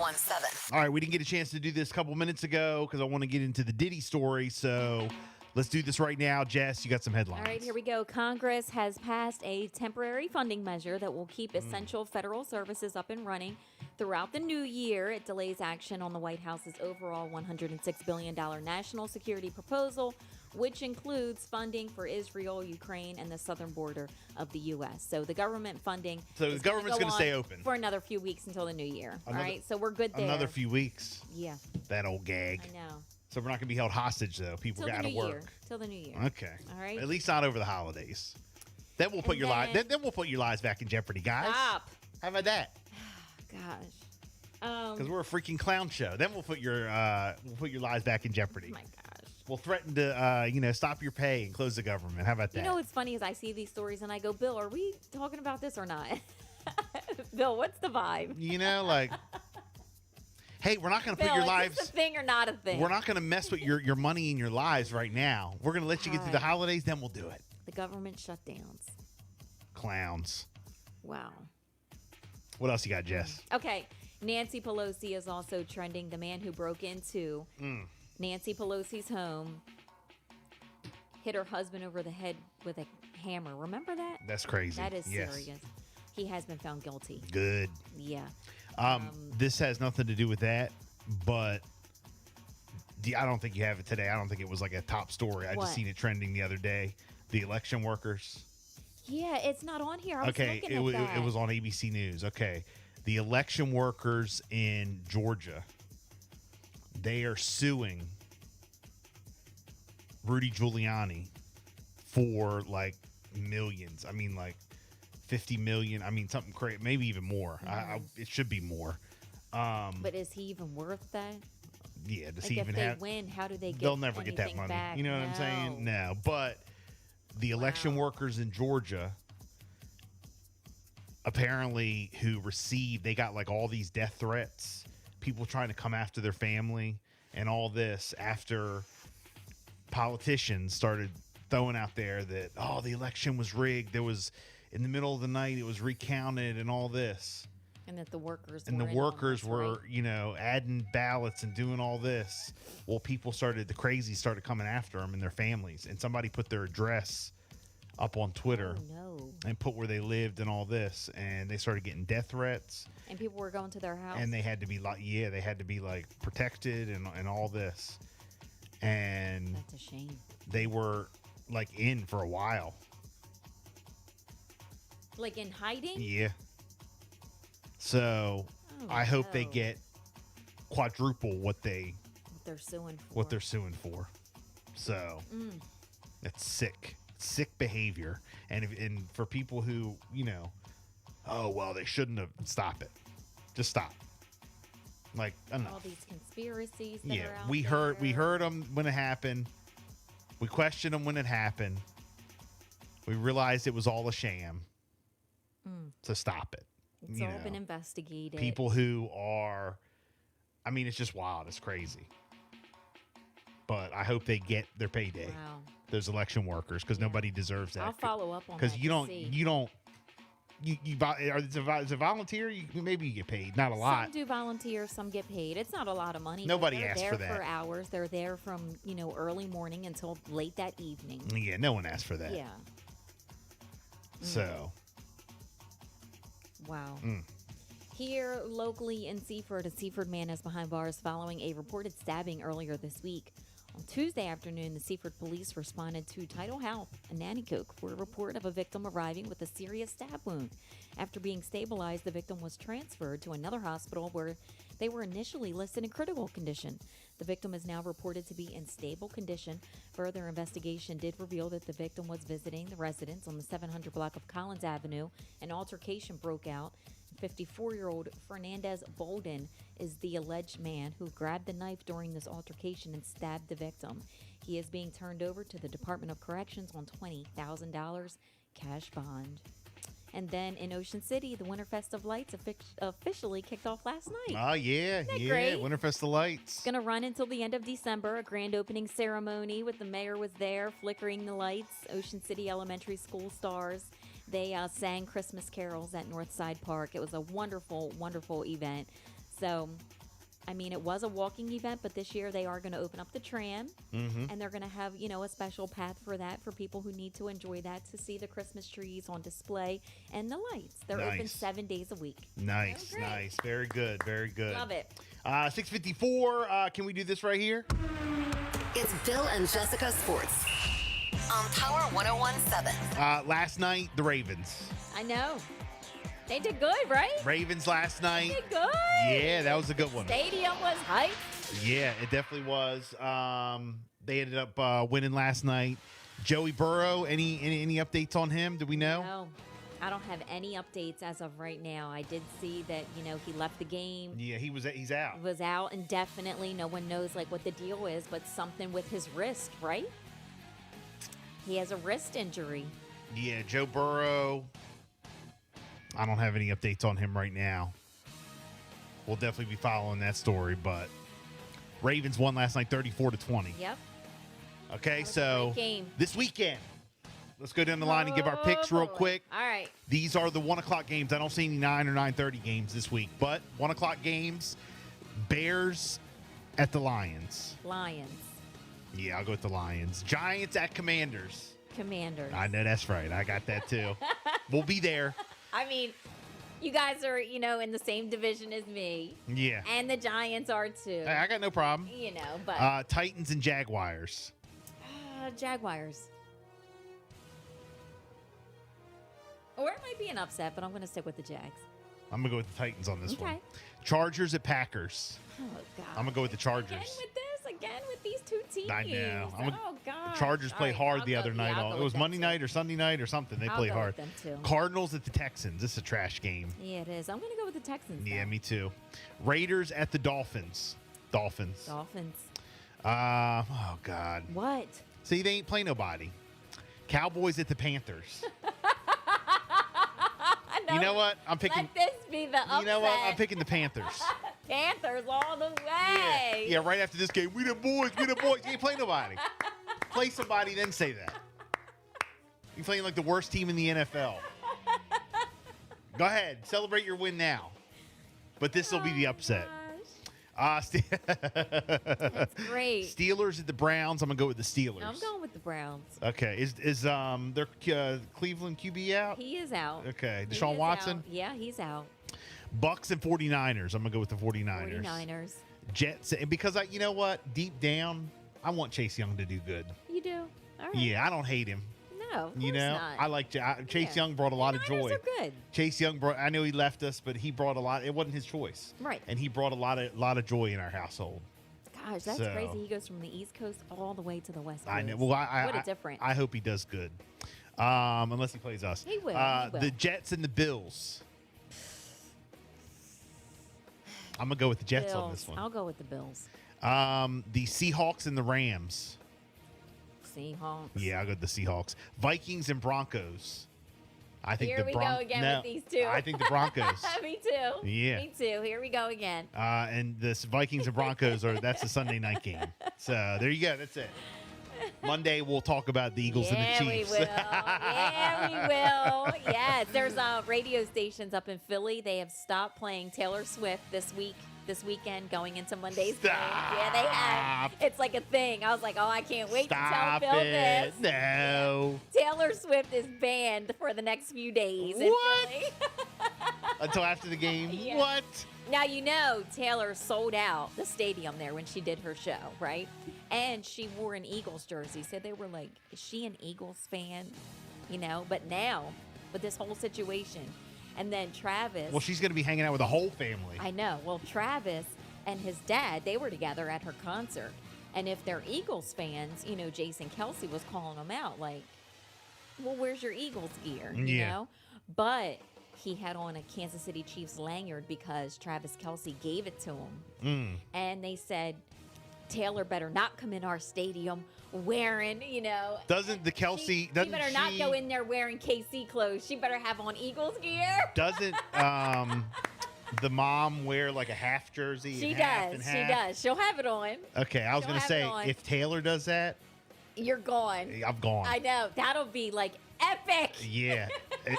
1017. All right, we didn't get a chance to do this a couple minutes ago because I want to get into the Diddy story. So let's do this right now. Jess, you got some headlines. All right, here we go. Congress has passed a temporary funding measure that will keep essential federal services up and running throughout the new year. It delays action on the White House's overall $106 billion national security proposal, which includes funding for Israel, Ukraine, and the southern border of the U.S. So the government funding the government's going to stay open for another few weeks until the new year. All right, so we're good there. Another few weeks. Yeah. That old gag. I know. So we're not going to be held hostage, though. People got to work. Till the new year. Okay. All right. At least not over the holidays. Then we'll put your lives. Then we'll put your lives back in jeopardy, guys. Stop. How about that? Gosh. Because we're a freaking clown show. Then we'll put your lives back in jeopardy. Oh my gosh. We'll threaten to stop your pay and close the government. How about that? You know what's funny is I see these stories and I go, Bill, are we talking about this or not? Bill, what's the vibe? Like, hey, we're not going to put your lives. Is this a thing or not a thing? We're not going to mess with your money and your lives right now. We're going to let you get through the holidays, then we'll do it. The government shutdowns. Clowns. Wow. What else you got, Jess? Okay. Nancy Pelosi is also trending. The man who broke into Nancy Pelosi's home, hit her husband over the head with a hammer. Remember that? That's crazy. That is serious. He has been found guilty. Good. Yeah. This has nothing to do with that, but I don't think you have it today. I don't think it was like a top story. I just seen it trending the other day. The election workers. Yeah, it's not on here. I was looking at that. It was on ABC News. Okay. The election workers in Georgia, they are suing Rudy Giuliani for like millions. I mean, like 50 million. I mean, something crazy, maybe even more. It should be more. But is he even worth that? Yeah. Does like he even if have? They win. How do they get? They'll never get that money. Back? You know what I'm saying? No. But the election workers in Georgia, apparently, who received, they got like all these death threats, people trying to come after their family, and all this after politicians started throwing out there that the election was rigged. There was in the middle of the night, it was recounted, and all this. And that the workers were, adding ballots and doing all this. Well, the crazies started coming after them and their families. And somebody put their address up on Twitter and put where they lived and all this. And they started getting death threats. And people were going to their house. And they had to be like, protected and all this. And that's a shame. They were like in for a while. Like in hiding? Yeah. So I hope they get quadruple what they're suing for. So that's sick behavior. And for people who, they shouldn't have, stop it. Just stop. Like, enough. All these conspiracies that are out we there. heard them when it happened. We questioned them when it happened. We realized it was all a sham. So stop it. It's all been investigated. People who are, it's just wild. It's crazy. But I hope they get their payday. Wow. Those election workers, because nobody deserves that. I'll follow up on that. Because is it volunteer? Maybe you get paid. Not a lot. Some do volunteer, some get paid. It's not a lot of money. Nobody asked for that. They're there for hours. They're there from, early morning until late that evening. Yeah, no one asked for that. Yeah. So. Wow. Here locally in Seaford, a Seaford man is behind bars following a reported stabbing earlier this week. On Tuesday afternoon, the Seaford police responded to Tidal Health and Nanticoke for a report of a victim arriving with a serious stab wound. After being stabilized, the victim was transferred to another hospital where they were initially listed in critical condition. The victim is now reported to be in stable condition. Further investigation did reveal that the victim was visiting the residence on the 700 block of Collins Avenue. An altercation broke out. 54-year-old Fernandez Bolden is the alleged man who grabbed the knife during this altercation and stabbed the victim. He is being turned over to the Department of Corrections on $20,000 cash bond. And then in Ocean City, the Winterfest of Lights officially kicked off last night. Oh, yeah. Great? Winterfest of Lights. It's going to run until the end of December. A grand opening ceremony with the mayor was there, flickering the lights. Ocean City Elementary School stars. They sang Christmas carols at Northside Park. It was a wonderful, wonderful event. So, I mean, it was a walking event, but this year they are going to open up the tram, and they're going to have, a special path for that for people who need to enjoy that, to see the Christmas trees on display and the lights. They're open 7 days a week. Nice. Very good. Very good. Love it. 6:54. Can we do this right here? It's Bill and Jessica Sports on Power 101.7. Last night, the Ravens. I know. They did good, right? Ravens last night. They did good. Yeah, that was a good one. Stadium was hyped. Yeah, it definitely was. They ended up winning last night. Joey Burrow, any updates on him? Do we know? No, I don't have any updates as of right now. I did see that, he left the game. Yeah, he's out. He was out indefinitely. No one knows what the deal is, but something with his wrist, right? He has a wrist injury. Yeah, Joe Burrow. I don't have any updates on him right now. We'll definitely be following that story, but Ravens won last night 34-20. Yep. Okay, That was a so great game. this weekend, let's go down the line and give our picks real boy. quick. All right. These are the 1 o'clock games. I don't see any 9 or 9:30 games this week, but 1 o'clock games. Bears at the Lions. Lions. Yeah, I'll go with the Lions. Giants at Commanders. Commanders. I know that's right. I got that too. We'll be there. I mean, you guys are, in the same division as me. Yeah. And the Giants are too. I got no problem. But Titans and Jaguars. Jaguars. Or it might be an upset, but I'm going to stick with the Jags. I'm going to go with the Titans on this Okay. one. Chargers at Packers. Oh, God. I'm going to go with the Chargers. Again with these two teams. I know. God. Chargers played hard the other night. I'll It go was with Monday them night or Sunday night or something. They I'll played go hard. with them too. Cardinals at the Texans. This is a trash game. Yeah, it is. I'm going to go with the Texans. Yeah, though. me too. Raiders at the Dolphins. Dolphins. Oh, God. What? See, they ain't play nobody. Cowboys at the Panthers. No, you know what? I'm picking. Let this be the upset. You know what? I'm picking the Panthers. Panthers all the way. Yeah, right after this game, we the boys. You ain't play nobody. Play somebody, then say that. You're playing like the worst team in the NFL. Go ahead. Celebrate your win now. But this will be the upset. That's great. Steelers at the Browns. I'm going to go with the Steelers. I'm going with the Browns. Okay. Is their Cleveland QB out? He is out. Okay. He Deshaun is Watson? out. Yeah, he's out. Bucks and 49ers. I'm going to go with the 49ers. 49ers. Jets. Because, you know what? Deep down, I want Chase Young to do good. You do? All right. Yeah, I don't hate him. No, of course not. I like Chase Young brought a lot of joy. Are good. Chase Young brought. I know he left us, but he brought a lot. It wasn't his choice, Right? And he brought a lot of joy in our household. Gosh, that's crazy. He goes from the East Coast all the way to the West Coast. I know. Well, what a difference. I hope he does good, unless he plays us. He will. The Jets and the Bills. I'm gonna go with the Jets on this one. I'll go with the Bills. The Seahawks and the Rams. Seahawks. Yeah, I'll go with the Seahawks. Vikings and Broncos. I think Here we go again with these two. I think the Broncos. Me too. Yeah. Me too. Here we go again. And the Vikings and Broncos that's the Sunday night game. So there you go. That's it. Monday we'll talk about the Eagles and the Chiefs. We will. Yeah, we will. Yes, there's radio stations up in Philly. They have stopped playing Taylor Swift this weekend going into Monday's game. Yeah, they have. It's like a thing. I was like, oh, I can't wait to tell Phil this. No. Taylor Swift is banned for the next few days. What? In Philly. Until after the game? Yeah. What? Now, Taylor sold out the stadium there when she did her show, right? And she wore an Eagles jersey. So they were like, is she an Eagles fan? But now, with this whole situation, and then Travis. Well, she's going to be hanging out with the whole family. I know. Well, Travis and his dad, they were together at her concert. And if they're Eagles fans, Jason Kelce was calling them out like, well, where's your Eagles gear? You know? But he had on a Kansas City Chiefs lanyard because Travis Kelce gave it to him. And they said, Taylor better not come in our stadium wearing, Doesn't the Kelce... She better not go in there wearing KC clothes. She better have on Eagles gear. Doesn't the mom wear like a half jersey? She half does. and She half? does. She'll have it on. Okay, I was going to say, if Taylor does that... You're gone. I'm gone. I know. That'll be like epic. Yeah.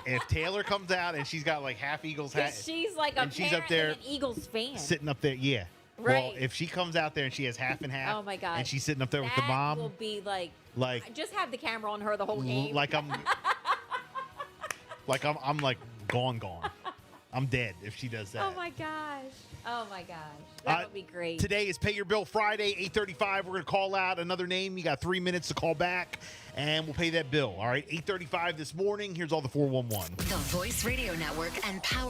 If Taylor comes out and she's got like half Eagles hat, She's like a and she's up there an Eagles fan. sitting up there, yeah. Right. Well, if she comes out there and she has half and half, Oh my God. and she's sitting up there with the That mom, will be like just have the camera on her the whole game. like I'm like gone. I'm dead if she does that. Oh my gosh. That would be great. Today is Pay Your Bill Friday, 8:35. We're going to call out another name. You got 3 minutes to call back, and we'll pay that bill. All right, 8:35 this morning. Here's all the 411. The Voice Radio Network and Power